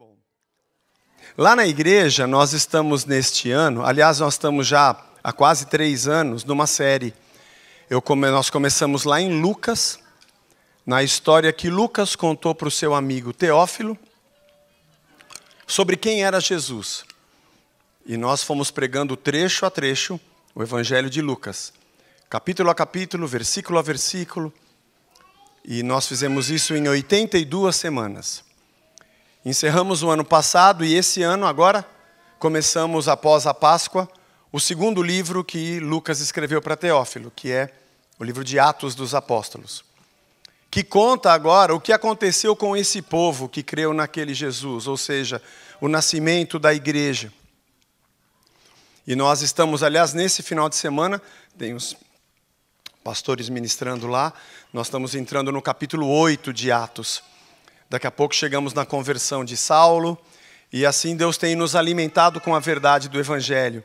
bom. Lá na igreja, nós estamos neste ano, aliás, nós estamos já há quase 3 anos numa série. Nós começamos lá em Lucas, na história que Lucas contou para o seu amigo Teófilo, sobre quem era Jesus. E nós fomos pregando trecho a trecho o Evangelho de Lucas, capítulo a capítulo, versículo a versículo, e nós fizemos isso em 82 semanas. Encerramos o ano passado e esse ano agora começamos, após a Páscoa, o segundo livro que Lucas escreveu para Teófilo, que é o livro de Atos dos Apóstolos, que conta agora o que aconteceu com esse povo que creu naquele Jesus, ou seja, o nascimento da igreja. E nós estamos, aliás, nesse final de semana, tem os pastores ministrando lá, nós estamos entrando no capítulo 8 de Atos. Daqui a pouco chegamos na conversão de Saulo, e assim Deus tem nos alimentado com a verdade do Evangelho.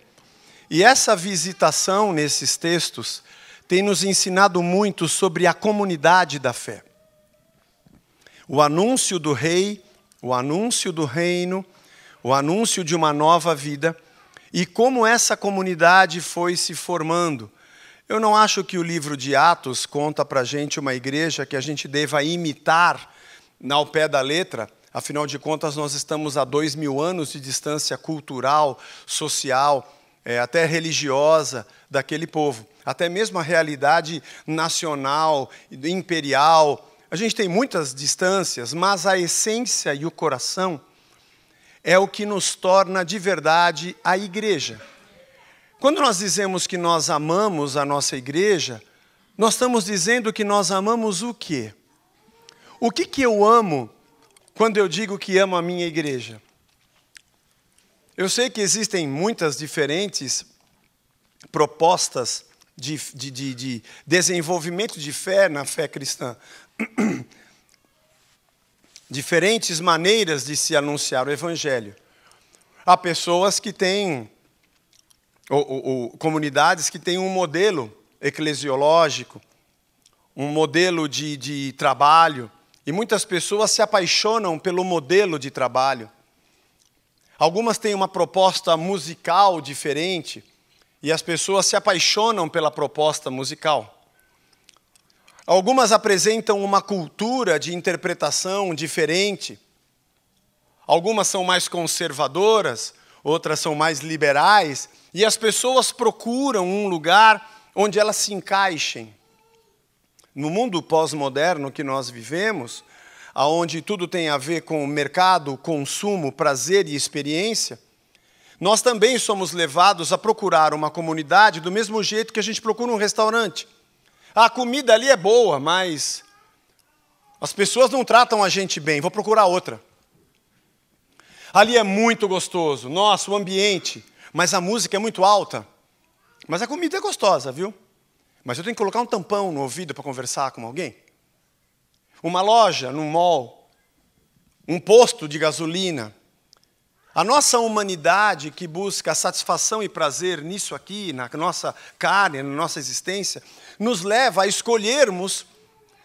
E essa visitação nesses textos tem nos ensinado muito sobre a comunidade da fé. O anúncio do rei, o anúncio do reino, o anúncio de uma nova vida, e como essa comunidade foi se formando. Eu não acho que o livro de Atos conta para a gente uma igreja que a gente deva imitar ao pé da letra. Afinal de contas, nós estamos a 2000 anos de distância cultural, social, até religiosa daquele povo. Até mesmo a realidade nacional, imperial. A gente tem muitas distâncias, mas a essência e o coração é o que nos torna de verdade a igreja. Quando nós dizemos que nós amamos a nossa igreja, nós estamos dizendo que nós amamos o quê? O que eu amo quando eu digo que amo a minha igreja? Eu sei que existem muitas diferentes propostas de desenvolvimento de fé na fé cristã. Diferentes maneiras de se anunciar o Evangelho. Há pessoas que têm, ou comunidades que têm um modelo eclesiológico, um modelo de trabalho, e muitas pessoas se apaixonam pelo modelo de trabalho. Algumas têm uma proposta musical diferente, e as pessoas se apaixonam pela proposta musical. Algumas apresentam uma cultura de interpretação diferente. Algumas são mais conservadoras, outras são mais liberais, e as pessoas procuram um lugar onde elas se encaixem. No mundo pós-moderno que nós vivemos, onde tudo tem a ver com mercado, consumo, prazer e experiência, nós também somos levados a procurar uma comunidade do mesmo jeito que a gente procura um restaurante. A comida ali é boa, mas as pessoas não tratam a gente bem, vou procurar outra. Ali é muito gostoso, nossa, o ambiente, mas a música é muito alta. Mas a comida é gostosa, viu? Mas eu tenho que colocar um tampão no ouvido para conversar com alguém? Uma loja, num mall, um posto de gasolina. A nossa humanidade que busca satisfação e prazer nisso aqui, na nossa carne, na nossa existência, nos leva a escolhermos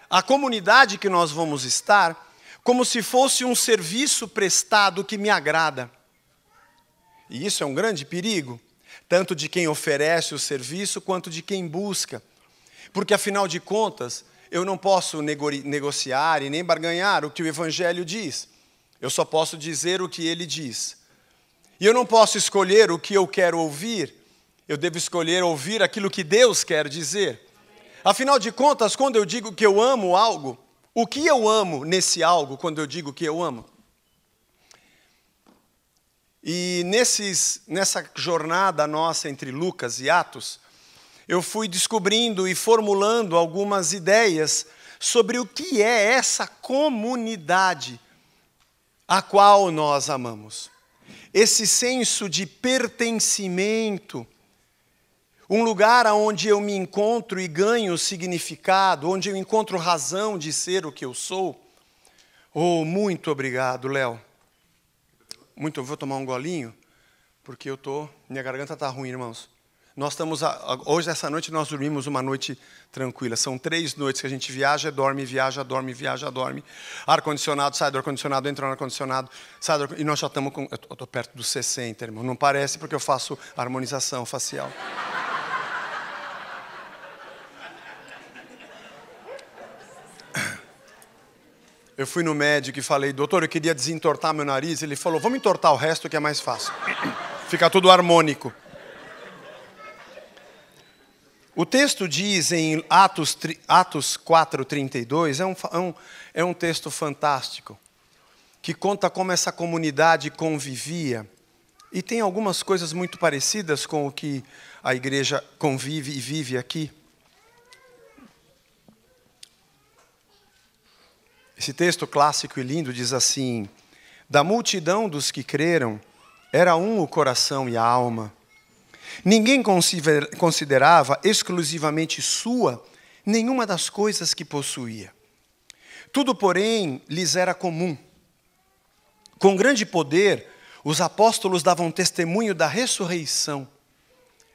a comunidade que nós vamos estar como se fosse um serviço prestado que me agrada. E isso é um grande perigo, tanto de quem oferece o serviço quanto de quem busca. Porque, afinal de contas, eu não posso negociar e nem barganhar o que o Evangelho diz. Eu só posso dizer o que ele diz. E eu não posso escolher o que eu quero ouvir. Eu devo escolher ouvir aquilo que Deus quer dizer. Afinal de contas, quando eu digo que eu amo algo, o que eu amo nesse algo quando eu digo que eu amo? E nessa jornada nossa entre Lucas e Atos, eu fui descobrindo e formulando algumas ideias sobre o que é essa comunidade a qual nós amamos. Esse senso de pertencimento, um lugar onde eu me encontro e ganho significado, onde eu encontro razão de ser o que eu sou. Oh, muito obrigado, Léo. Eu vou tomar um golinho, porque minha garganta está ruim, irmãos. Nós estamos hoje, essa noite, nós dormimos uma noite tranquila. São 3 noites que a gente viaja, dorme, viaja, dorme, viaja, dorme. Ar-condicionado, sai do ar-condicionado, entra no ar-condicionado, sai do ar-condicionado. E nós já estamos com... Eu estou perto dos 60, irmão. Não parece porque eu faço harmonização facial. Eu fui no médico e falei, doutor, eu queria desentortar meu nariz. Ele falou, vamos entortar o resto que é mais fácil. Fica tudo harmônico. O texto diz em Atos 4:32, é um texto fantástico, que conta como essa comunidade convivia, e tem algumas coisas muito parecidas com o que a igreja convive e vive aqui. Esse texto clássico e lindo diz assim, da multidão dos que creram, era um o coração e a alma. Ninguém considerava exclusivamente sua nenhuma das coisas que possuía. Tudo, porém, lhes era comum. Com grande poder, os apóstolos davam testemunho da ressurreição.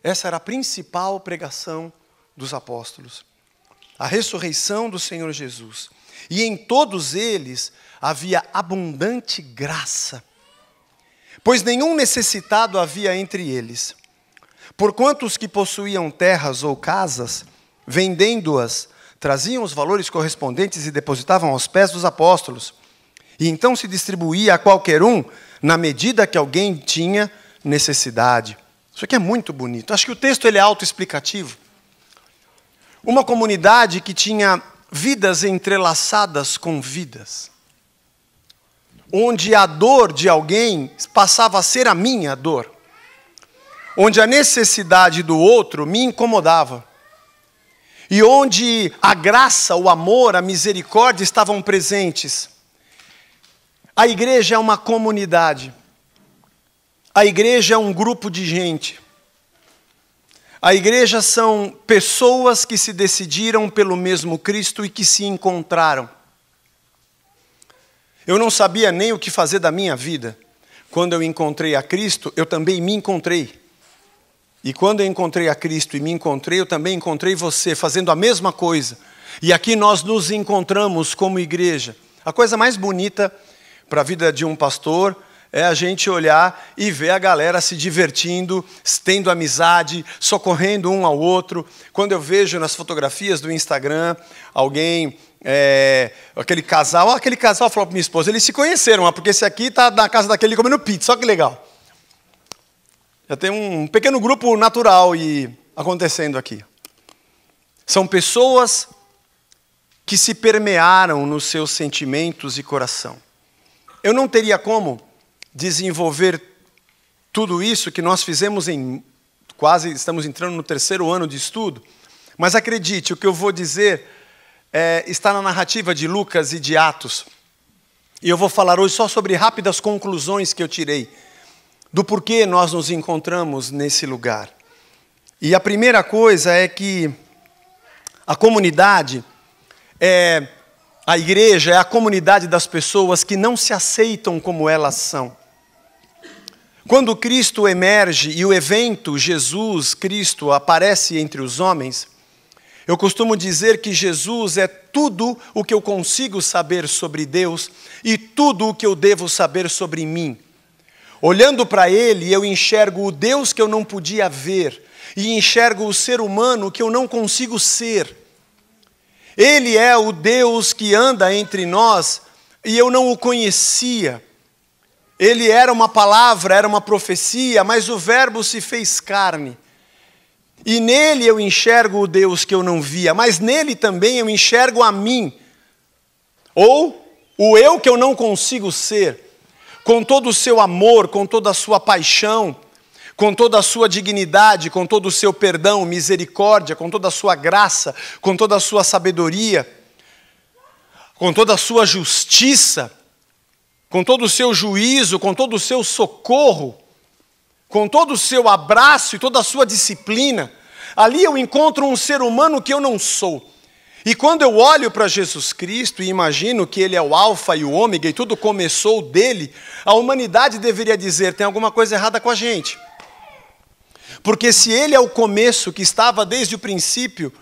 Essa era a principal pregação dos apóstolos. A ressurreição do Senhor Jesus. E em todos eles havia abundante graça, pois nenhum necessitado havia entre eles. Porquanto os que possuíam terras ou casas, vendendo-as, traziam os valores correspondentes e depositavam aos pés dos apóstolos. E então se distribuía a qualquer um, na medida que alguém tinha necessidade. Isso aqui é muito bonito. Acho que o texto ele é autoexplicativo. Uma comunidade que tinha vidas entrelaçadas com vidas. Onde a dor de alguém passava a ser a minha dor. Onde a necessidade do outro me incomodava. E onde a graça, o amor, a misericórdia estavam presentes. A igreja é uma comunidade. A igreja é um grupo de gente. A igreja são pessoas que se decidiram pelo mesmo Cristo e que se encontraram. Eu não sabia nem o que fazer da minha vida. Quando eu encontrei a Cristo, eu também me encontrei. E quando eu encontrei a Cristo e me encontrei, eu também encontrei você fazendo a mesma coisa. E aqui nós nos encontramos como igreja. A coisa mais bonita para a vida de um pastor é a gente olhar e ver a galera se divertindo, tendo amizade, socorrendo um ao outro. Quando eu vejo nas fotografias do Instagram, alguém, aquele casal falou para minha esposa, eles se conheceram, porque esse aqui está na casa daquele comendo pizza, olha que legal. Já tem um pequeno grupo natural acontecendo aqui. São pessoas que se permearam nos seus sentimentos e coração. Eu não teria como desenvolver tudo isso que nós fizemos estamos entrando no 3º ano de estudo, mas acredite, o que eu vou dizer está na narrativa de Lucas e de Atos. E eu vou falar hoje só sobre rápidas conclusões que eu tirei do porquê nós nos encontramos nesse lugar. E a primeira coisa é que a comunidade a igreja é a comunidade das pessoas que não se aceitam como elas são. Quando Cristo emerge e o evento Jesus Cristo aparece entre os homens, eu costumo dizer que Jesus é tudo o que eu consigo saber sobre Deus e tudo o que eu devo saber sobre mim. Olhando para Ele, eu enxergo o Deus que eu não podia ver e enxergo o ser humano que eu não consigo ser. Ele é o Deus que anda entre nós e eu não o conhecia. Ele era uma palavra, era uma profecia, mas o Verbo se fez carne. E nele eu enxergo o Deus que eu não via, mas nele também eu enxergo a mim. Ou o eu que eu não consigo ser. Com todo o seu amor, com toda a sua paixão, com toda a sua dignidade, com todo o seu perdão, misericórdia, com toda a sua graça, com toda a sua sabedoria, com toda a sua justiça, com todo o seu juízo, com todo o seu socorro, com todo o seu abraço e toda a sua disciplina. Ali eu encontro um ser humano que eu não sou. E quando eu olho para Jesus Cristo e imagino que Ele é o alfa e o ômega e tudo começou dele, a humanidade deveria dizer, tem alguma coisa errada com a gente. Porque se Ele é o começo, que estava desde o princípio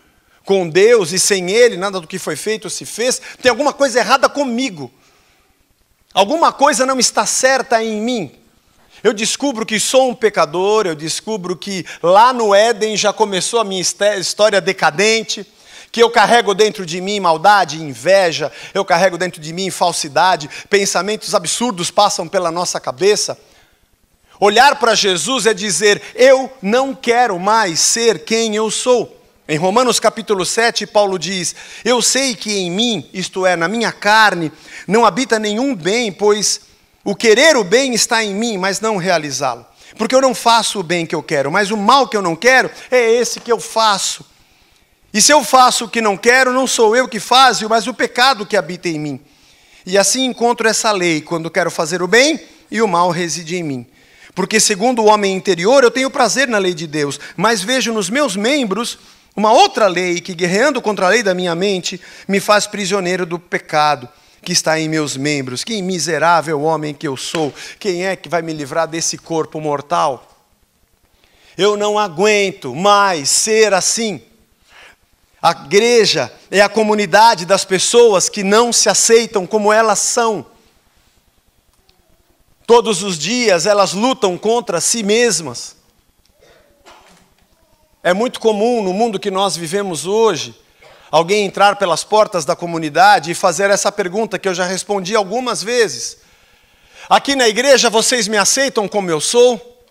com Deus, e sem Ele nada do que foi feito se fez, tem alguma coisa errada comigo. Alguma coisa não está certa em mim. Eu descubro que sou um pecador, eu descubro que lá no Éden já começou a minha história decadente, que eu carrego dentro de mim maldade, inveja, eu carrego dentro de mim falsidade, pensamentos absurdos passam pela nossa cabeça. Olhar para Jesus é dizer, eu não quero mais ser quem eu sou. Em Romanos capítulo 7, Paulo diz, eu sei que em mim, isto é, na minha carne, não habita nenhum bem, pois o querer o bem está em mim, mas não realizá-lo. Porque eu não faço o bem que eu quero, mas o mal que eu não quero é esse que eu faço. E se eu faço o que não quero, não sou eu que faço, mas o pecado que habita em mim. E assim encontro essa lei, quando quero fazer o bem e o mal reside em mim. Porque segundo o homem interior, eu tenho prazer na lei de Deus, mas vejo nos meus membros uma outra lei que, guerreando contra a lei da minha mente, me faz prisioneiro do pecado que está em meus membros. Que miserável homem que eu sou! Quem é que vai me livrar desse corpo mortal? Eu não aguento mais ser assim. A igreja é a comunidade das pessoas que não se aceitam como elas são. Todos os dias elas lutam contra si mesmas. É muito comum no mundo que nós vivemos hoje, alguém entrar pelas portas da comunidade e fazer essa pergunta que eu já respondi algumas vezes. Aqui na igreja vocês me aceitam como eu sou?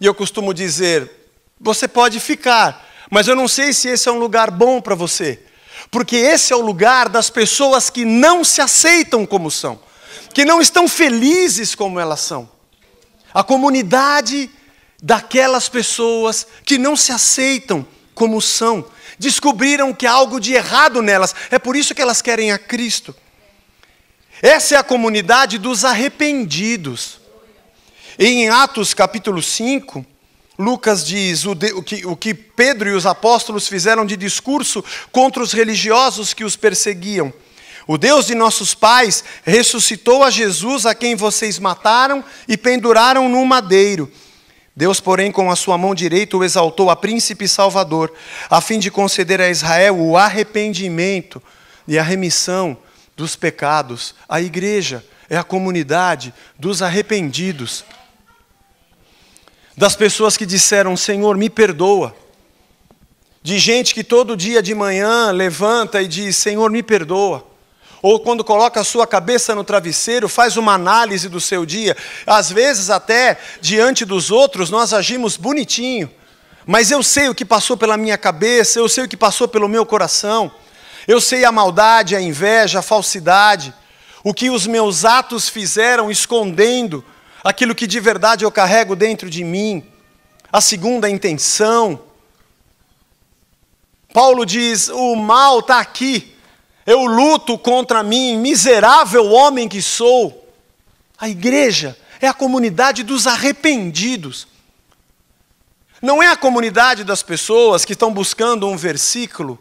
E eu costumo dizer, você pode ficar, mas eu não sei se esse é um lugar bom para você. Porque esse é o lugar das pessoas que não se aceitam como são, que não estão felizes como elas são. A comunidade daquelas pessoas que não se aceitam como são, descobriram que há algo de errado nelas, é por isso que elas querem a Cristo. Essa é a comunidade dos arrependidos. E em Atos capítulo 5, Lucas diz o que Pedro e os apóstolos fizeram de discurso contra os religiosos que os perseguiam. O Deus de nossos pais ressuscitou a Jesus, a quem vocês mataram e penduraram no madeiro. Deus, porém, com a sua mão direita o exaltou a príncipe e salvador, a fim de conceder a Israel o arrependimento e a remissão dos pecados. A igreja é a comunidade dos arrependidos, das pessoas que disseram, Senhor, me perdoa. De gente que todo dia de manhã levanta e diz, Senhor, me perdoa. Ou quando coloca a sua cabeça no travesseiro, faz uma análise do seu dia. Às vezes até, diante dos outros, nós agimos bonitinho. Mas eu sei o que passou pela minha cabeça, eu sei o que passou pelo meu coração. Eu sei a maldade, a inveja, a falsidade. O que os meus atos fizeram escondendo aquilo que de verdade eu carrego dentro de mim. A segunda intenção. Paulo diz, o mal está aqui. Eu luto contra mim, miserável homem que sou. A igreja é a comunidade dos arrependidos. Não é a comunidade das pessoas que estão buscando um versículo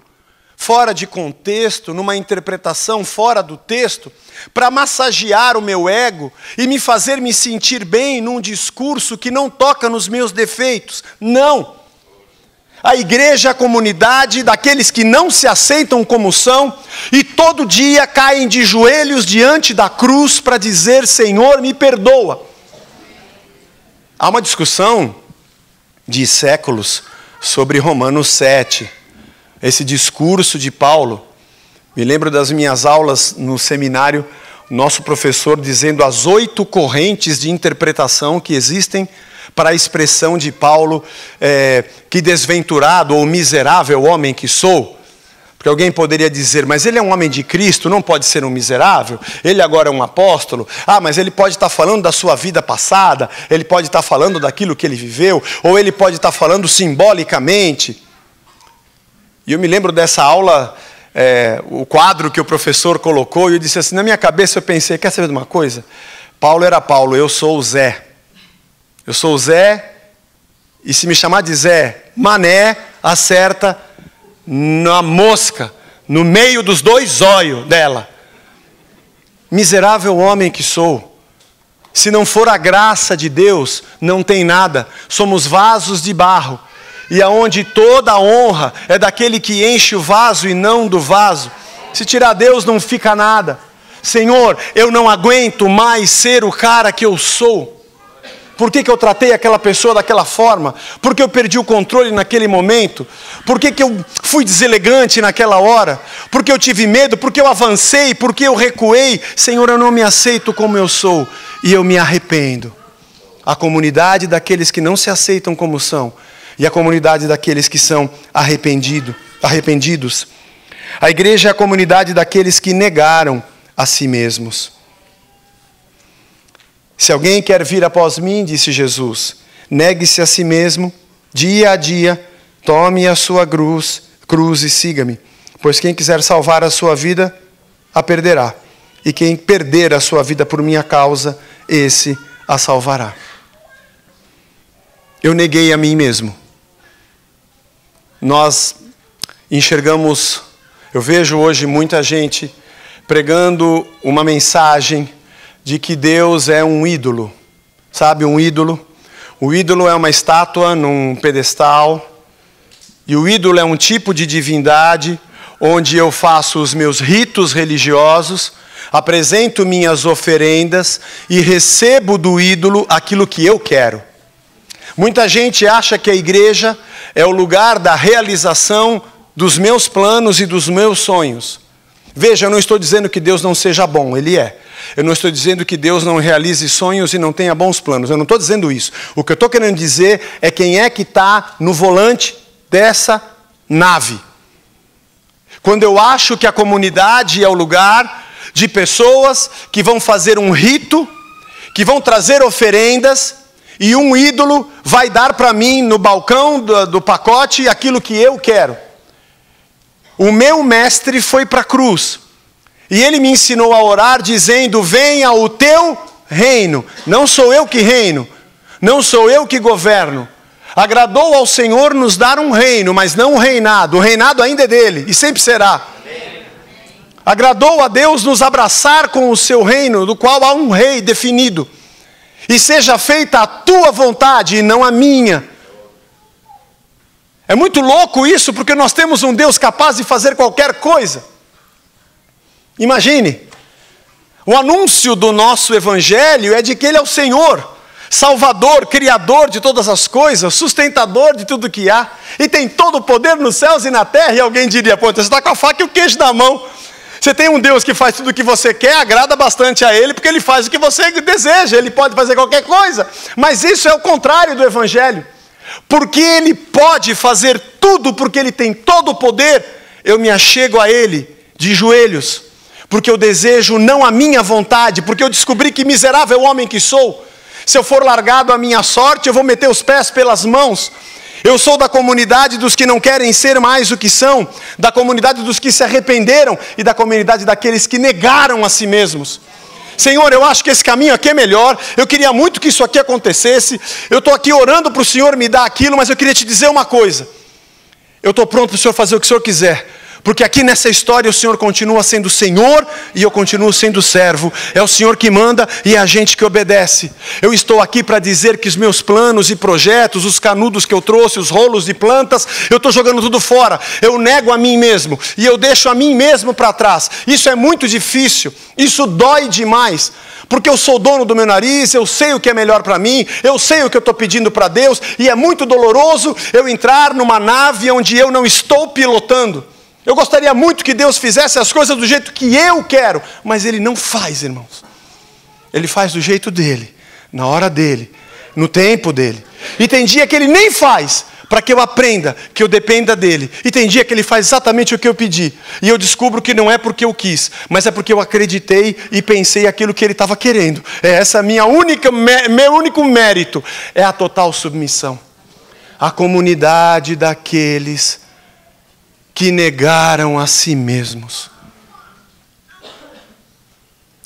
fora de contexto, numa interpretação fora do texto, para massagear o meu ego e me fazer me sentir bem num discurso que não toca nos meus defeitos. Não! A igreja é a comunidade daqueles que não se aceitam como são e todo dia caem de joelhos diante da cruz para dizer, Senhor, me perdoa. Há uma discussão de séculos sobre Romanos 7. Esse discurso de Paulo. Me lembro das minhas aulas no seminário, nosso professor dizendo as 8 correntes de interpretação que existem para a expressão de Paulo, que desventurado ou miserável homem que sou. Porque alguém poderia dizer, mas ele é um homem de Cristo, não pode ser um miserável? Ele agora é um apóstolo? Ah, mas ele pode estar falando da sua vida passada, ele pode estar falando daquilo que ele viveu, ou ele pode estar falando simbolicamente. E eu me lembro dessa aula, o quadro que o professor colocou, e eu disse assim, na minha cabeça eu pensei, quer saber de uma coisa? Paulo era Paulo, eu sou o Zé. Eu sou o Zé, e se me chamar de Zé, Mané, acerta na mosca, no meio dos 2 olhos dela. Miserável homem que sou. Se não for a graça de Deus, não tem nada. Somos vasos de barro. E aonde toda a honra é daquele que enche o vaso e não do vaso. Se tirar Deus, não fica nada. Senhor, eu não aguento mais ser o cara que eu sou. Por que eu tratei aquela pessoa daquela forma? Por que eu perdi o controle naquele momento? Por que eu fui deselegante naquela hora? Por que eu tive medo? Por que eu avancei? Por que eu recuei? Senhor, eu não me aceito como eu sou e eu me arrependo. A comunidade daqueles que não se aceitam como são e a comunidade daqueles que são arrependidos. A igreja é a comunidade daqueles que negaram a si mesmos. Se alguém quer vir após mim, disse Jesus, negue-se a si mesmo, dia a dia, tome a sua cruz e siga-me. Pois quem quiser salvar a sua vida, a perderá. E quem perder a sua vida por minha causa, esse a salvará. Eu neguei a mim mesmo. Nós enxergamos, eu vejo hoje muita gente pregando uma mensagem de que Deus é um ídolo. Sabe, um ídolo? O ídolo é uma estátua num pedestal. E o ídolo é um tipo de divindade onde eu faço os meus ritos religiosos, apresento minhas oferendas e recebo do ídolo aquilo que eu quero. Muita gente acha que a igreja é o lugar da realização dos meus planos e dos meus sonhos. Veja, eu não estou dizendo que Deus não seja bom, Ele é. Eu não estou dizendo que Deus não realize sonhos e não tenha bons planos. Eu não estou dizendo isso. O que eu estou querendo dizer é quem é que está no volante dessa nave. Quando eu acho que a comunidade é o lugar de pessoas que vão fazer um rito, que vão trazer oferendas, e um ídolo vai dar para mim no balcão do pacote aquilo que eu quero. O meu mestre foi para a cruz. E ele me ensinou a orar dizendo, venha o teu reino. Não sou eu que reino. Não sou eu que governo. Agradou ao Senhor nos dar um reino, mas não um reinado. O reinado ainda é dele e sempre será. Agradou a Deus nos abraçar com o seu reino, do qual há um rei definido. E seja feita a tua vontade e não a minha. É muito louco isso, porque nós temos um Deus capaz de fazer qualquer coisa. Imagine, o anúncio do nosso evangelho é de que Ele é o Senhor, Salvador, Criador de todas as coisas, sustentador de tudo que há, e tem todo o poder nos céus e na terra. E alguém diria, pô, você está com a faca e o queijo na mão. Você tem um Deus que faz tudo o que você quer, agrada bastante a Ele, porque Ele faz o que você deseja, Ele pode fazer qualquer coisa. Mas isso é o contrário do evangelho. Porque Ele pode fazer tudo, porque Ele tem todo o poder, eu me achego a Ele de joelhos. Porque eu desejo não a minha vontade, porque eu descobri que miserável homem que sou. Se eu for largado à minha sorte, eu vou meter os pés pelas mãos. Eu sou da comunidade dos que não querem ser mais o que são, da comunidade dos que se arrependeram e da comunidade daqueles que negaram a si mesmos. Senhor, eu acho que esse caminho aqui é melhor, eu queria muito que isso aqui acontecesse, eu estou aqui orando para o Senhor me dar aquilo, mas eu queria te dizer uma coisa. Eu estou pronto para o Senhor fazer o que o Senhor quiser. Porque aqui nessa história o Senhor continua sendo Senhor e eu continuo sendo servo. É o Senhor que manda e é a gente que obedece. Eu estou aqui para dizer que os meus planos e projetos, os canudos que eu trouxe, os rolos de plantas, eu estou jogando tudo fora. Eu nego a mim mesmo e eu deixo a mim mesmo para trás. Isso é muito difícil, isso dói demais. Porque eu sou dono do meu nariz, eu sei o que é melhor para mim, eu sei o que eu estou pedindo para Deus. E é muito doloroso eu entrar numa nave onde eu não estou pilotando. Eu gostaria muito que Deus fizesse as coisas do jeito que eu quero, mas Ele não faz, irmãos. Ele faz do jeito dEle, na hora dEle, no tempo dEle. E tem dia que Ele nem faz, para que eu aprenda, que eu dependa dEle. E tem dia que Ele faz exatamente o que eu pedi. E eu descubro que não é porque eu quis, mas é porque eu acreditei e pensei aquilo que Ele estava querendo. Essa é meu único mérito, é a total submissão. A comunidade daqueles que negaram a si mesmos.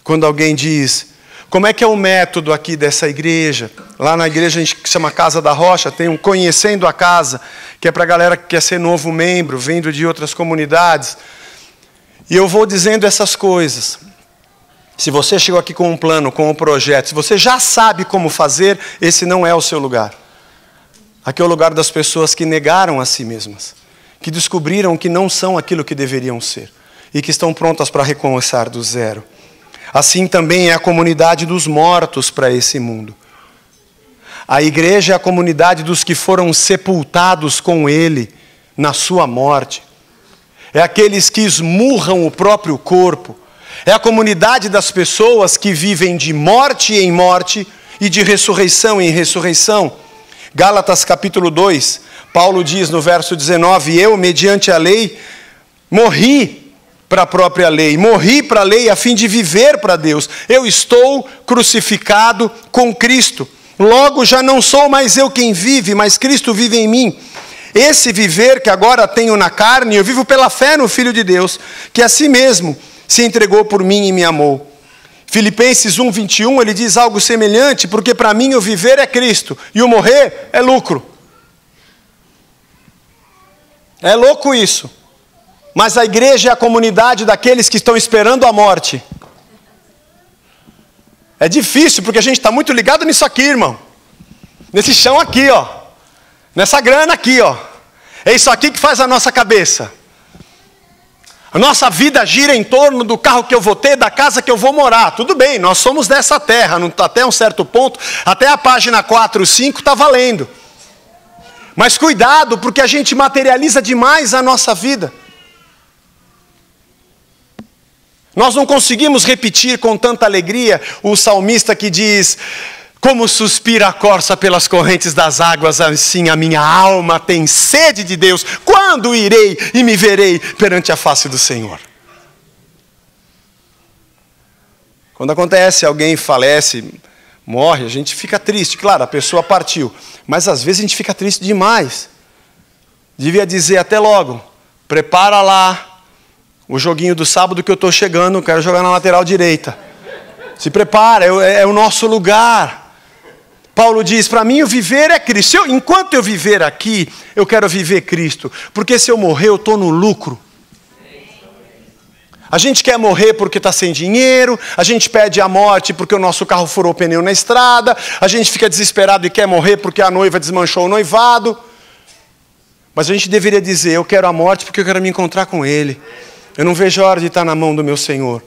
Quando alguém diz, como é que é o método aqui dessa igreja? Lá na igreja a gente chama Casa da Rocha, tem um Conhecendo a Casa, que é para a galera que quer ser novo membro, vindo de outras comunidades. E eu vou dizendo essas coisas. Se você chegou aqui com um plano, com um projeto, se você já sabe como fazer, esse não é o seu lugar. Aqui é o lugar das pessoas que negaram a si mesmas, que descobriram que não são aquilo que deveriam ser e que estão prontas para recomeçar do zero. Assim também é a comunidade dos mortos para esse mundo. A igreja é a comunidade dos que foram sepultados com ele na sua morte. É aqueles que esmurram o próprio corpo. É a comunidade das pessoas que vivem de morte em morte e de ressurreição em ressurreição. Gálatas capítulo 2, Paulo diz no verso 19, eu, mediante a lei, morri para a própria lei, morri para a lei a fim de viver para Deus. Eu estou crucificado com Cristo. Logo já não sou mais eu quem vive, mas Cristo vive em mim. Esse viver que agora tenho na carne, eu vivo pela fé no Filho de Deus, que a si mesmo se entregou por mim e me amou. Filipenses 1, 21, ele diz algo semelhante, porque para mim o viver é Cristo e o morrer é lucro. É louco isso. Mas a igreja é a comunidade daqueles que estão esperando a morte. É difícil, porque a gente está muito ligado nisso aqui, irmão. Nesse chão aqui, ó. Nessa grana aqui, ó. É isso aqui que faz a nossa cabeça. A nossa vida gira em torno do carro que eu vou ter, da casa que eu vou morar. Tudo bem, nós somos dessa terra, até um certo ponto, até a página 4, 5 está valendo. Mas cuidado, porque a gente materializa demais a nossa vida. Nós não conseguimos repetir com tanta alegria o salmista que diz: como suspira a corça pelas correntes das águas, assim a minha alma tem sede de Deus. Quando irei e me verei perante a face do Senhor? Quando acontece, alguém falece, morre, a gente fica triste. Claro, a pessoa partiu. Mas às vezes a gente fica triste demais. Devia dizer até logo, prepara lá o joguinho do sábado que eu estou chegando, quero jogar na lateral direita. Se prepara, é o nosso lugar. Paulo diz, para mim o viver é Cristo. Enquanto eu viver aqui, eu quero viver Cristo. Porque se eu morrer, eu estou no lucro. A gente quer morrer porque está sem dinheiro, a gente pede a morte porque o nosso carro furou o pneu na estrada, a gente fica desesperado e quer morrer porque a noiva desmanchou o noivado. Mas a gente deveria dizer, eu quero a morte porque eu quero me encontrar com Ele. Eu não vejo a hora de estar na mão do meu Senhor.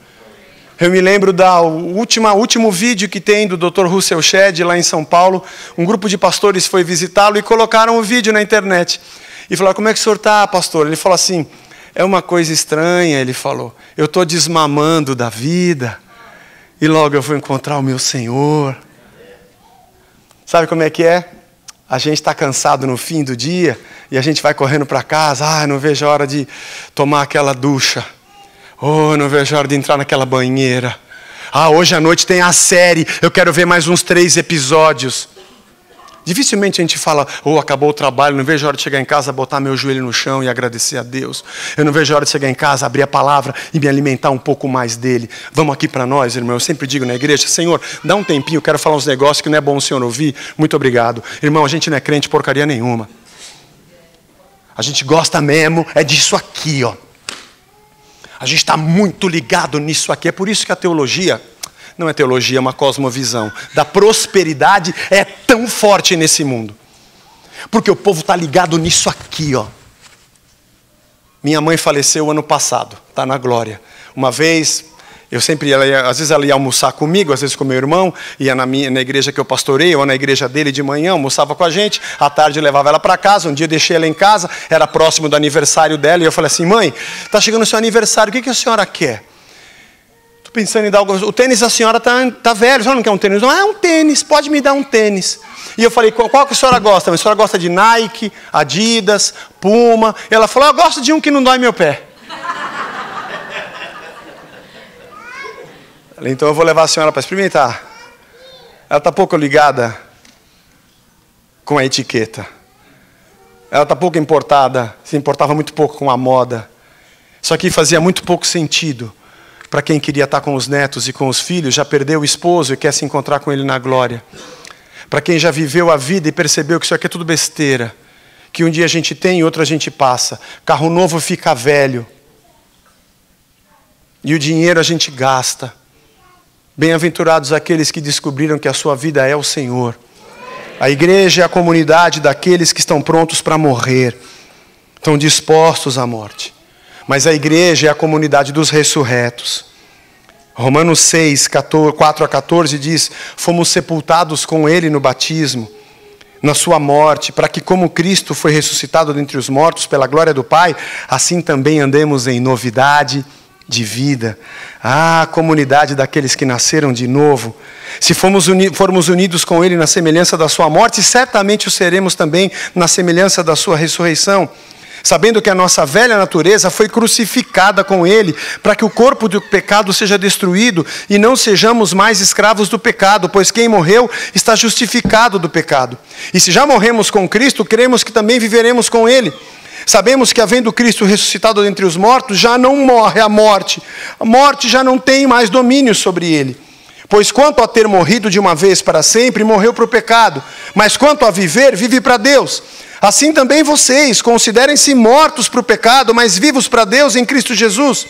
Eu me lembro do último vídeo que tem do Dr. Russell Shedd lá em São Paulo. Um grupo de pastores foi visitá-lo e colocaram o vídeo na internet. E falaram, como é que o senhor está, pastor? Ele falou assim, é uma coisa estranha, ele falou. Eu estou desmamando da vida e logo eu vou encontrar o meu Senhor. Sabe como é que é? A gente está cansado no fim do dia e a gente vai correndo para casa. Não vejo a hora de tomar aquela ducha. Não vejo a hora de entrar naquela banheira. Hoje à noite tem a série, eu quero ver mais uns 3 episódios. Dificilmente a gente fala, acabou o trabalho, não vejo a hora de chegar em casa, botar meu joelho no chão e agradecer a Deus. Eu não vejo a hora de chegar em casa, abrir a palavra e me alimentar um pouco mais dele. Vamos aqui para nós, irmão. Eu sempre digo na igreja, Senhor, dá um tempinho, eu quero falar uns negócios que não é bom o Senhor ouvir. Muito obrigado. Irmão, a gente não é crente porcaria nenhuma. A gente gosta mesmo, é disso aqui, ó. A gente está muito ligado nisso aqui. É por isso que a teologia, não é teologia, é uma cosmovisão, da prosperidade é tão forte nesse mundo. Porque o povo está ligado nisso aqui, ó. Minha mãe faleceu ano passado, está na glória. Uma vez, eu sempre ia, às vezes ela ia almoçar comigo, às vezes com meu irmão, ia na igreja que eu pastorei, ou na igreja dele de manhã, almoçava com a gente, à tarde eu levava ela para casa, um dia eu deixei ela em casa, era próximo do aniversário dela, e eu falei assim, mãe, está chegando o seu aniversário, o que a senhora quer? Estou pensando em dar algo, o tênis da senhora está velho, a senhora não quer um tênis? Não, um tênis, pode me dar um tênis. E eu falei, qual que a senhora gosta? A senhora gosta de Nike, Adidas, Puma? E ela falou, eu gosto de um que não dói meu pé. Então eu vou levar a senhora para experimentar. Ela está pouco ligada com a etiqueta. Ela está pouco importada, se importava muito pouco com a moda. Isso aqui fazia muito pouco sentido para quem queria estar com os netos e com os filhos, já perdeu o esposo e quer se encontrar com ele na glória. Para quem já viveu a vida e percebeu que isso aqui é tudo besteira, que um dia a gente tem e outro a gente passa. Carro novo fica velho. E o dinheiro a gente gasta. Bem-aventurados aqueles que descobriram que a sua vida é o Senhor. A igreja é a comunidade daqueles que estão prontos para morrer, estão dispostos à morte. Mas a igreja é a comunidade dos ressurretos. Romanos 6, 4 a 14 diz: fomos sepultados com ele no batismo, na sua morte, para que como Cristo foi ressuscitado dentre os mortos pela glória do Pai, assim também andemos em novidade de vida. Ah, comunidade daqueles que nasceram de novo. Se formos unidos com ele na semelhança da sua morte, certamente o seremos também na semelhança da sua ressurreição. Sabendo que a nossa velha natureza foi crucificada com ele, para que o corpo do pecado seja destruído e não sejamos mais escravos do pecado, pois quem morreu está justificado do pecado. E se já morremos com Cristo, cremos que também viveremos com ele. Sabemos que, havendo Cristo ressuscitado dentre os mortos, já não morre a morte já não tem mais domínio sobre ele. Pois quanto a ter morrido de uma vez para sempre, morreu para o pecado, mas quanto a viver, vive para Deus. Assim também vocês, considerem-se mortos para o pecado, mas vivos para Deus em Cristo Jesus.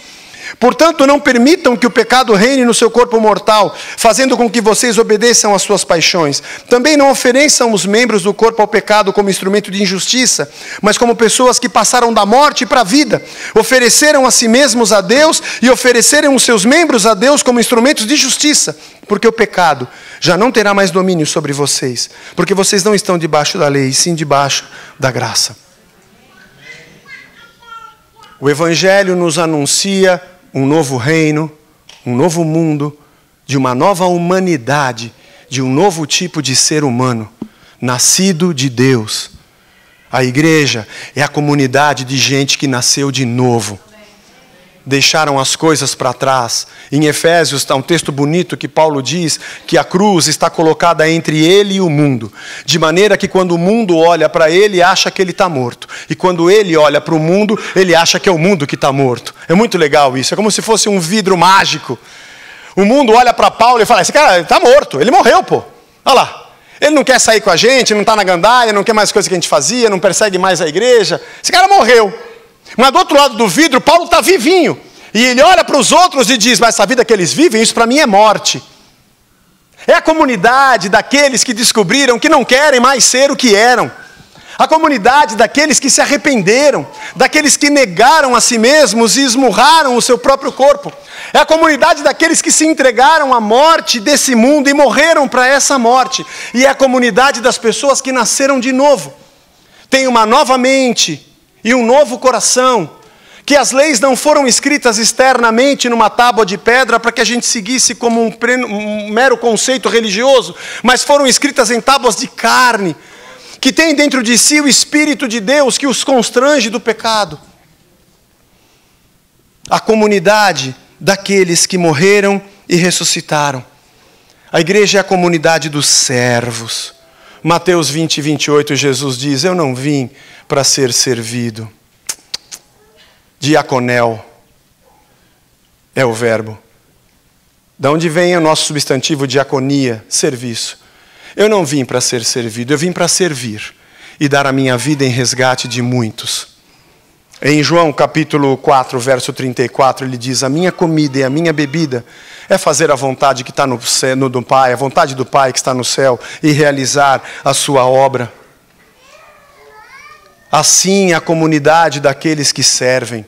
Portanto, não permitam que o pecado reine no seu corpo mortal, fazendo com que vocês obedeçam às suas paixões. Também não ofereçam os membros do corpo ao pecado como instrumento de injustiça, mas como pessoas que passaram da morte para a vida, ofereceram a si mesmos a Deus e ofereceram os seus membros a Deus como instrumentos de justiça, porque o pecado já não terá mais domínio sobre vocês, porque vocês não estão debaixo da lei, sim debaixo da graça. O Evangelho nos anuncia um novo reino, um novo mundo, de uma nova humanidade, de um novo tipo de ser humano, nascido de Deus. A igreja é a comunidade de gente que nasceu de novo. Deixaram as coisas para trás. Em Efésios está um texto bonito que Paulo diz que a cruz está colocada entre ele e o mundo, de maneira que quando o mundo olha para ele, acha que ele está morto, e quando ele olha para o mundo, ele acha que é o mundo que está morto. É muito legal isso, é como se fosse um vidro mágico. O mundo olha para Paulo e fala: esse cara está morto, ele morreu, pô, olha lá. Ele não quer sair com a gente, não está na gandaia, não quer mais coisa que a gente fazia, não persegue mais a igreja. Esse cara morreu. Mas do outro lado do vidro, Paulo está vivinho. E ele olha para os outros e diz: mas essa vida que eles vivem, isso para mim é morte. É a comunidade daqueles que descobriram que não querem mais ser o que eram. A comunidade daqueles que se arrependeram, daqueles que negaram a si mesmos e esmurraram o seu próprio corpo. É a comunidade daqueles que se entregaram à morte desse mundo e morreram para essa morte. E é a comunidade das pessoas que nasceram de novo. Tem uma nova mente e um novo coração, que as leis não foram escritas externamente numa tábua de pedra para que a gente seguisse como um mero conceito religioso, mas foram escritas em tábuas de carne, que tem dentro de si o Espírito de Deus que os constrange do pecado. A comunidade daqueles que morreram e ressuscitaram. A igreja é a comunidade dos servos. Mateus 20, 28, Jesus diz: eu não vim para ser servido. Diaconel é o verbo. De onde vem o nosso substantivo diaconia? Serviço. Eu não vim para ser servido, eu vim para servir e dar a minha vida em resgate de muitos. Em João capítulo 4, verso 34, ele diz: a minha comida e a minha bebida é fazer a vontade que está no céu, do Pai, a vontade do Pai que está no céu, e realizar a sua obra. Assim a comunidade daqueles que servem.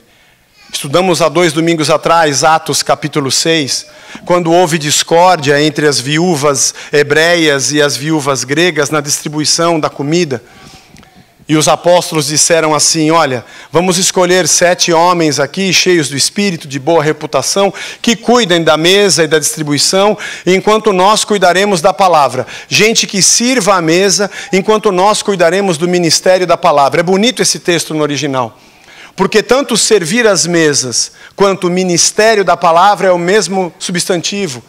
Estudamos há 2 domingos atrás, Atos capítulo 6, quando houve discórdia entre as viúvas hebreias e as viúvas gregas na distribuição da comida. E os apóstolos disseram assim: olha, vamos escolher 7 homens aqui, cheios do Espírito, de boa reputação, que cuidem da mesa e da distribuição, enquanto nós cuidaremos da palavra. Gente que sirva a mesa, enquanto nós cuidaremos do ministério da palavra. É bonito esse texto no original, porque tanto servir as mesas, quanto o ministério da palavra é o mesmo substantivo,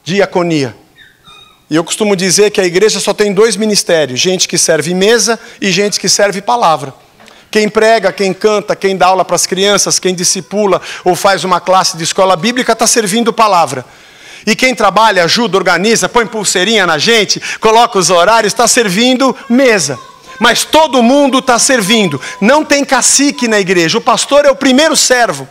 diaconia. E eu costumo dizer que a igreja só tem 2 ministérios: gente que serve mesa e gente que serve palavra. Quem prega, quem canta, quem dá aula para as crianças, quem discipula ou faz uma classe de escola bíblica está servindo palavra. E quem trabalha, ajuda, organiza, põe pulseirinha na gente, coloca os horários, está servindo mesa. Mas todo mundo está servindo. Não tem cacique na igreja. O pastor é o primeiro servo.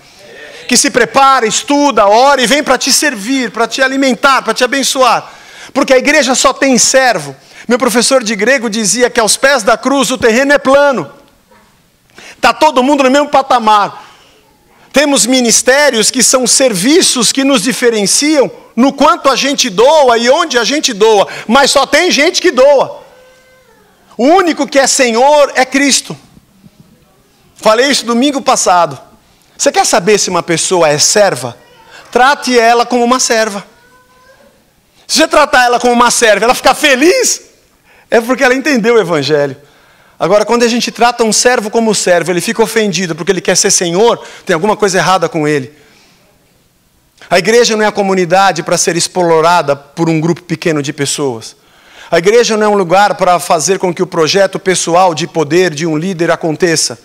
que se prepara, estuda, ora e vem para te servir, para te alimentar, para te abençoar. Porque a igreja só tem servo. Meu professor de grego dizia que aos pés da cruz o terreno é plano. Está todo mundo no mesmo patamar. Temos ministérios que são serviços que nos diferenciam no quanto a gente doa e onde a gente doa. Mas só tem gente que doa. O único que é Senhor é Cristo. Falei isso domingo passado. Você quer saber se uma pessoa é serva? Trate ela como uma serva. Se você tratar ela como uma serva, ela ficar feliz, é porque ela entendeu o Evangelho. Agora, quando a gente trata um servo como servo, ele fica ofendido porque ele quer ser senhor, tem alguma coisa errada com ele. A igreja não é a comunidade para ser explorada por um grupo pequeno de pessoas. A igreja não é um lugar para fazer com que o projeto pessoal de poder de um líder aconteça.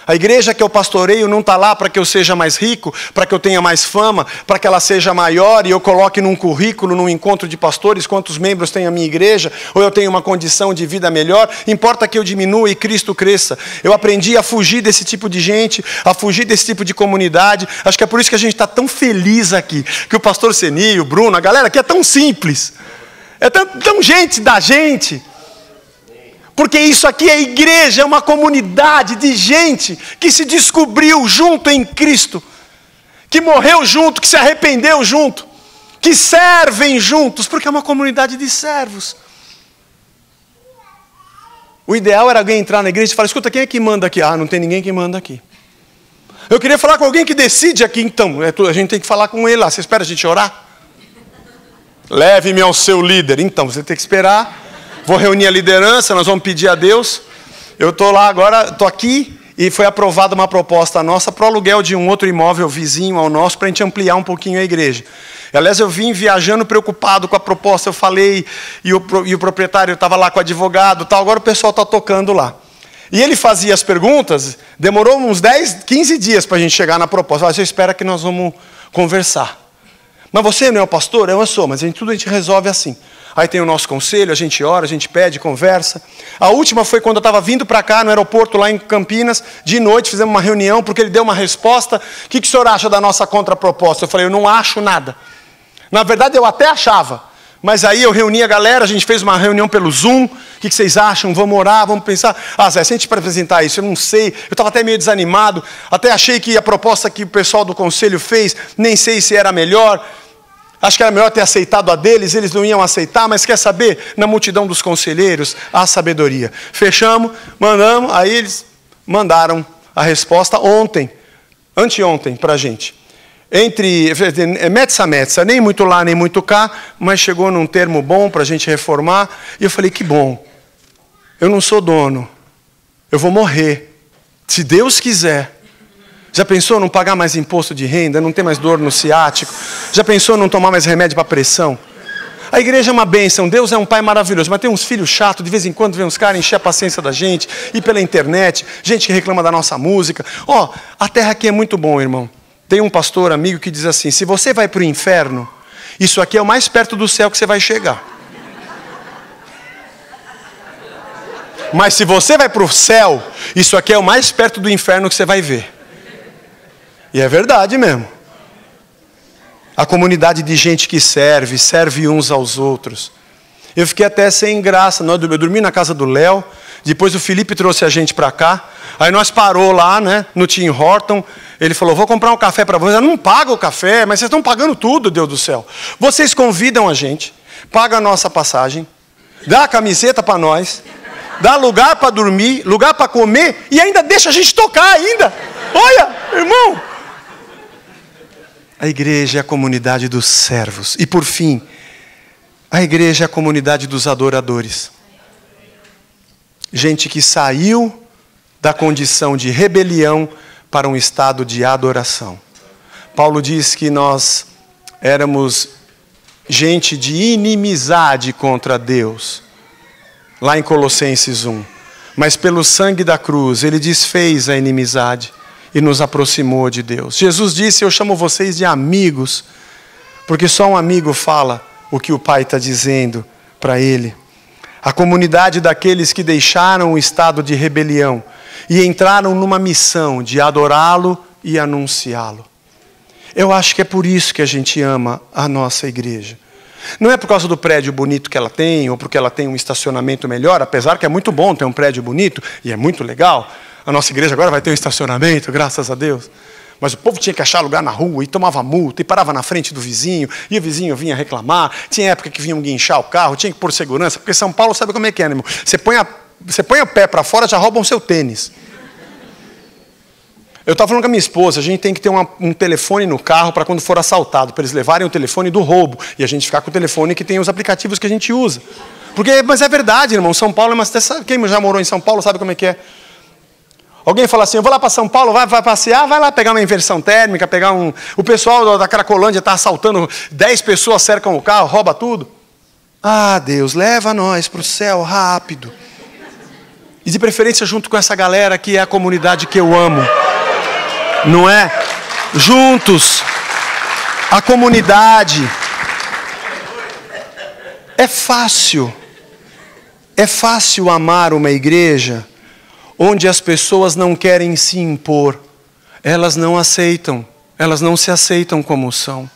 A igreja que eu pastoreio não está lá para que eu seja mais rico, para que eu tenha mais fama, para que ela seja maior e eu coloque num currículo, num encontro de pastores, quantos membros tem a minha igreja, ou eu tenho uma condição de vida melhor. Importa que eu diminua e Cristo cresça. Eu aprendi a fugir desse tipo de gente, a fugir desse tipo de comunidade. Acho que é por isso que a gente está tão feliz aqui, que o pastor Seni, o Bruno, a galera aqui é tão simples. É tão gente da gente. Porque isso aqui é igreja, é uma comunidade de gente que se descobriu junto em Cristo, que morreu junto, que se arrependeu junto, que servem juntos, porque é uma comunidade de servos. O ideal era alguém entrar na igreja e falar: escuta, quem é que manda aqui? Ah, não tem ninguém que manda aqui. Eu queria falar com alguém que decide aqui, então. A gente tem que falar com ele lá. Você espera a gente orar? Leve-me ao seu líder. Então, você tem que esperar. Vou reunir a liderança, nós vamos pedir a Deus. Eu estou lá agora, estou aqui e foi aprovada uma proposta nossa para o aluguel de um outro imóvel vizinho ao nosso, para a gente ampliar um pouquinho a igreja. Aliás, eu vim viajando preocupado com a proposta, eu falei, e o proprietário estava lá com o advogado, tal. Agora o pessoal está tocando lá. E ele fazia as perguntas, demorou uns 10, 15 dias para a gente chegar na proposta. Você espera que nós vamos conversar. Mas você não é o pastor? Eu sou, mas tudo a gente resolve assim. Aí tem o nosso conselho, a gente ora, a gente pede, conversa. A última foi quando eu estava vindo para cá, no aeroporto, lá em Campinas, de noite, fizemos uma reunião, porque ele deu uma resposta. O que o senhor acha da nossa contraproposta? Eu falei: eu não acho nada. Na verdade, eu até achava. Mas aí eu reuni a galera, a gente fez uma reunião pelo Zoom. O que vocês acham? Vamos orar, vamos pensar. Ah, Zé, se a gente apresentar isso, eu não sei. Eu estava até meio desanimado. Até achei que a proposta que o pessoal do conselho fez, nem sei se era melhor. Acho que era melhor ter aceitado a deles, eles não iam aceitar, mas quer saber? Na multidão dos conselheiros, há sabedoria. Fechamos, mandamos, aí eles mandaram a resposta anteontem para a gente. Metsa, nem muito lá, nem muito cá, mas chegou num termo bom para a gente reformar. E eu falei: que bom, eu não sou dono, eu vou morrer, se Deus quiser. Já pensou não pagar mais imposto de renda, não ter mais dor no ciático? Já pensou não tomar mais remédio para pressão? A igreja é uma bênção, Deus é um pai maravilhoso, mas tem uns filhos chatos, de vez em quando vem uns caras encher a paciência da gente, e pela internet, gente que reclama da nossa música. A terra aqui é muito bom, irmão. Tem um pastor amigo que diz assim: se você vai para o inferno, isso aqui é o mais perto do céu que você vai chegar. Mas se você vai para o céu, isso aqui é o mais perto do inferno que você vai ver. E é verdade mesmo. A comunidade de gente que serve uns aos outros. Eu fiquei até sem graça. Eu dormi na casa do Léo. Depois o Felipe trouxe a gente para cá. Aí nós parou lá, né, no Tim Horton. Ele falou: vou comprar um café para vocês. Eu não pago o café, mas vocês estão pagando tudo, Deus do céu. Vocês convidam a gente, pagam a nossa passagem, dá a camiseta para nós, dá lugar para dormir, lugar para comer e ainda deixa a gente tocar ainda. Olha, irmão. A igreja é a comunidade dos servos. E por fim, a igreja é a comunidade dos adoradores. Gente que saiu da condição de rebelião para um estado de adoração. Paulo diz que nós éramos gente de inimizade contra Deus, lá em Colossenses 1. Mas pelo sangue da cruz, ele desfez a inimizade e nos aproximou de Deus. Jesus disse: eu chamo vocês de amigos, porque só um amigo fala o que o Pai está dizendo para ele. A comunidade daqueles que deixaram o estado de rebelião e entraram numa missão de adorá-lo e anunciá-lo. Eu acho que é por isso que a gente ama a nossa igreja. Não é por causa do prédio bonito que ela tem, ou porque ela tem um estacionamento melhor, apesar que é muito bom ter um prédio bonito, e é muito legal. A nossa igreja agora vai ter um estacionamento, graças a Deus. Mas o povo tinha que achar lugar na rua, e tomava multa, e parava na frente do vizinho, e o vizinho vinha reclamar. Tinha época que vinham guinchar o carro, tinha que pôr segurança, porque São Paulo sabe como é que é, né, irmão? Você põe o pé para fora, já roubam seu tênis. Eu estava falando com a minha esposa, a gente tem que ter um telefone no carro para quando for assaltado, para eles levarem o telefone do roubo, e a gente ficar com o telefone que tem os aplicativos que a gente usa. Mas é verdade, irmão, São Paulo, mas quem já morou em São Paulo sabe como é que é. Alguém fala assim, eu vou lá para São Paulo, vai passear, vai lá pegar uma inversão térmica, o pessoal da Cracolândia está assaltando, 10 pessoas cercam o carro, rouba tudo. Ah, Deus, leva nós para o céu rápido. E de preferência junto com essa galera que é a comunidade que eu amo. Não é? Juntos, a comunidade. É fácil amar uma igreja onde as pessoas não querem se impor, elas não se aceitam como são.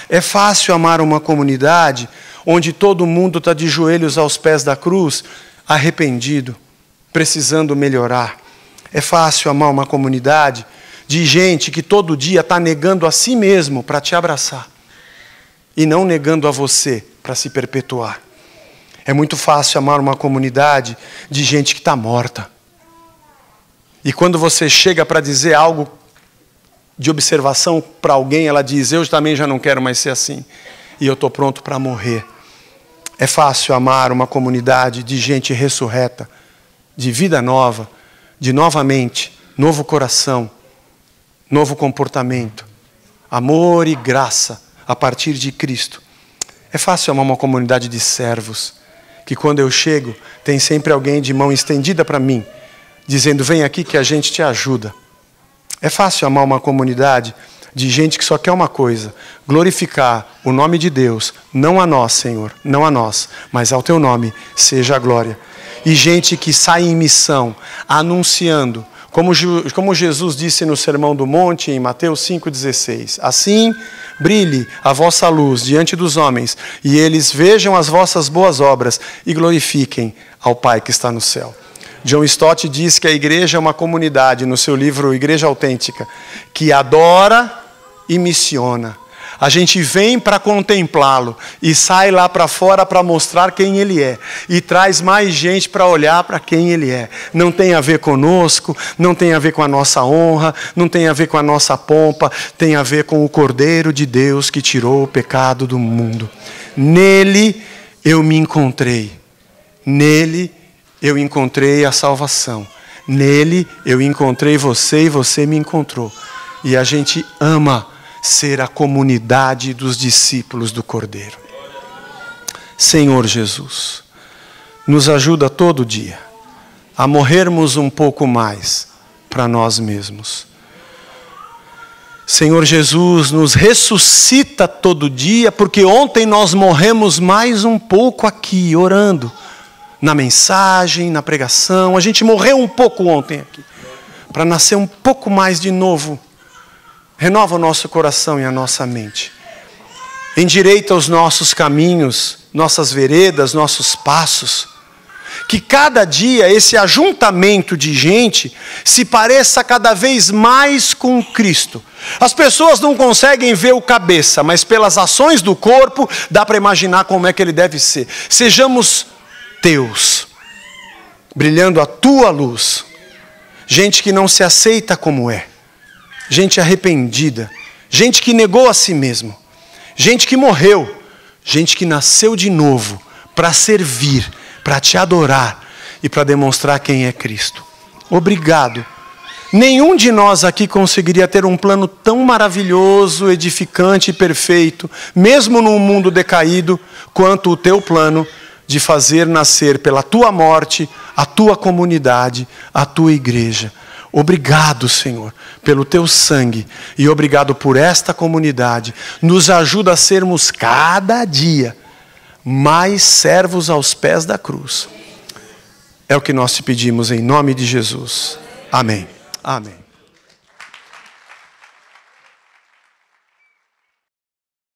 É fácil amar uma comunidade onde todo mundo está de joelhos aos pés da cruz, arrependido, precisando melhorar. É fácil amar uma comunidade de gente que todo dia está negando a si mesmo para te abraçar e não negando a você para se perpetuar. É muito fácil amar uma comunidade de gente que está morta. E quando você chega para dizer algo de observação para alguém, ela diz, eu também já não quero mais ser assim. E eu estou pronto para morrer. É fácil amar uma comunidade de gente ressurreta, de vida nova, de novamente, novo coração, novo comportamento, amor e graça a partir de Cristo. É fácil amar uma comunidade de servos, que quando eu chego, tem sempre alguém de mão estendida para mim, dizendo, vem aqui que a gente te ajuda. É fácil amar uma comunidade de gente que só quer uma coisa, glorificar o nome de Deus, não a nós, Senhor, não a nós, mas ao teu nome seja a glória. E gente que sai em missão, anunciando, como Jesus disse no Sermão do Monte, em Mateus 5,16, assim brilhe a vossa luz diante dos homens, e eles vejam as vossas boas obras e glorifiquem ao Pai que está no céu. John Stott diz que a igreja é uma comunidade, no seu livro Igreja Autêntica, que adora e missiona. A gente vem para contemplá-lo e sai lá para fora para mostrar quem ele é. E traz mais gente para olhar para quem ele é. Não tem a ver conosco, não tem a ver com a nossa honra, não tem a ver com a nossa pompa, tem a ver com o Cordeiro de Deus que tirou o pecado do mundo. Nele eu me encontrei. Nele eu encontrei a salvação. Nele eu encontrei você e você me encontrou. E a gente ama ser a comunidade dos discípulos do Cordeiro. Senhor Jesus, nos ajuda todo dia a morrermos um pouco mais para nós mesmos. Senhor Jesus, nos ressuscita todo dia, porque ontem nós morremos mais um pouco aqui, orando, na mensagem, na pregação. A gente morreu um pouco ontem aqui, para nascer um pouco mais de novo. Renova o nosso coração e a nossa mente. Endireita os nossos caminhos, nossas veredas, nossos passos. Que cada dia esse ajuntamento de gente se pareça cada vez mais com Cristo. As pessoas não conseguem ver o cabeça, mas pelas ações do corpo dá para imaginar como é que ele deve ser. Sejamos teus, brilhando a tua luz. Gente que não se aceita como é. Gente arrependida, gente que negou a si mesmo, gente que morreu, gente que nasceu de novo para servir, para te adorar e para demonstrar quem é Cristo. Obrigado. Nenhum de nós aqui conseguiria ter um plano tão maravilhoso, edificante e perfeito, mesmo num mundo decaído, quanto o teu plano de fazer nascer pela tua morte a tua comunidade, a tua igreja. Obrigado, Senhor, pelo teu sangue e obrigado por esta comunidade. Nos ajuda a sermos cada dia mais servos aos pés da cruz. É o que nós te pedimos em nome de Jesus. Amém. Amém.